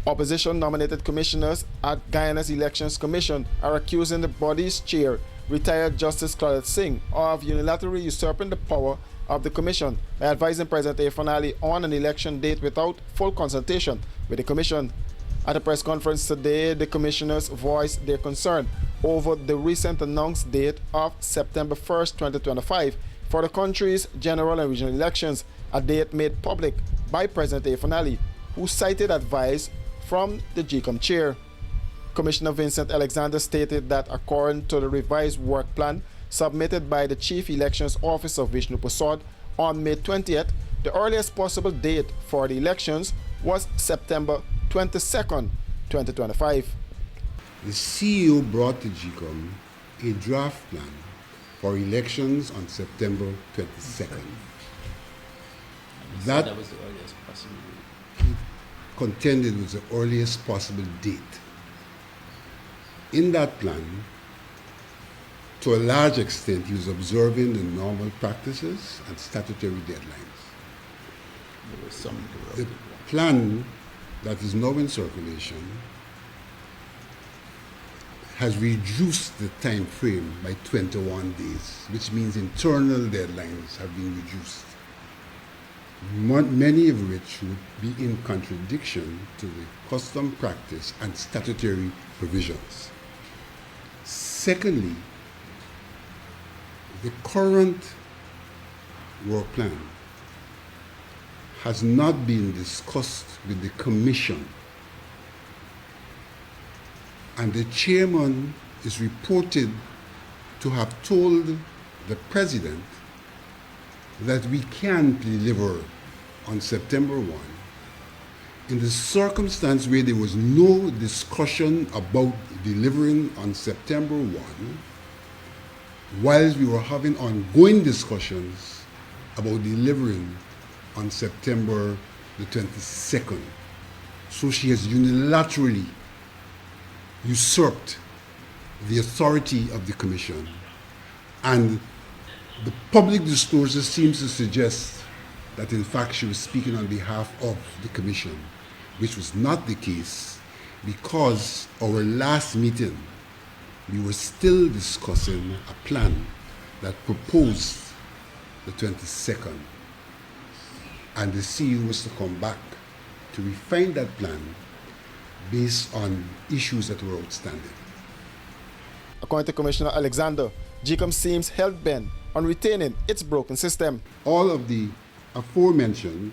Opposition-nominated commissioners at Guyana's Elections Commission are accusing the body's chair, retired Justice Claudette Singh, of unilaterally usurping the power of the commission by advising President Afon Ali on an election date without full consultation with the commission. At a press conference today, the commissioners voiced their concern over the recent announced date of September 1st, 2025 for the country's general and regional elections, a date made public by President Afon Ali, who cited advice from the GECOM chair. Commissioner Vincent Alexander stated that according to the revised work plan submitted by the Chief Elections Officer Vishnu Prasad on May 20th, the earliest possible date for the elections was September 22nd, 2025. The CEO brought to GECOM a draft plan for elections on September 22nd. That was the earliest possible date. He contended was the earliest possible date. In that plan, to a large extent, he was observing the normal practices and statutory deadlines. There was some The plan that is now in circulation has reduced the time frame by 21 days, which means internal deadlines have been reduced, many of which would be in contradiction to the custom practice and statutory provisions. Secondly, the current work plan has not been discussed with the Commission, and the chairman is reported to have told the President that we can't deliver on September 1 in the circumstance where there was no discussion about delivering on September 1, whilst we were having ongoing discussions about delivering on September the 22nd. So she has unilaterally usurped the authority of the Commission, and the public discourse seems to suggest that in fact she was speaking on behalf of the Commission, which was not the case, because our last meeting we were still discussing a plan that proposed the 22nd, and the CEO was to come back to refine that plan based on issues that were outstanding. According to Commissioner Alexander, GECOM seems hell-bent on retaining its broken system. All of the aforementioned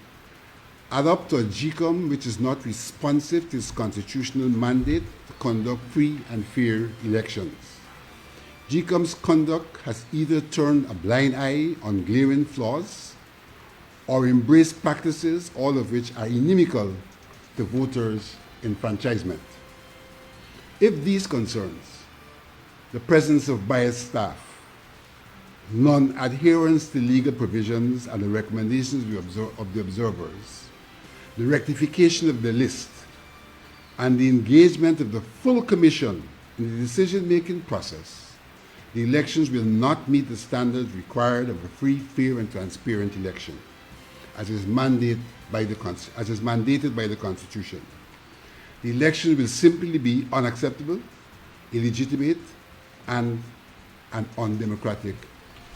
add up to a GECOM which is not responsive to its constitutional mandate to conduct free and fair elections. GECOM's conduct has either turned a blind eye on glaring flaws or embraced practices, all of which are inimical to voters' enfranchisement. If these concerns, the presence of biased staff, non-adherence to legal provisions and the recommendations of the observers, the rectification of the list, and the engagement of the full Commission in the decision-making process, the elections will not meet the standards required of a free, fair, and transparent election, as is mandated by the Constitution. The election will simply be unacceptable, illegitimate, and an undemocratic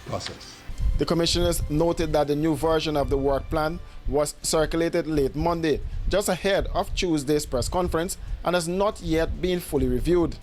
process. The commissioners noted that the new version of the work plan was circulated late Monday, just ahead of Tuesday's press conference, and has not yet been fully reviewed.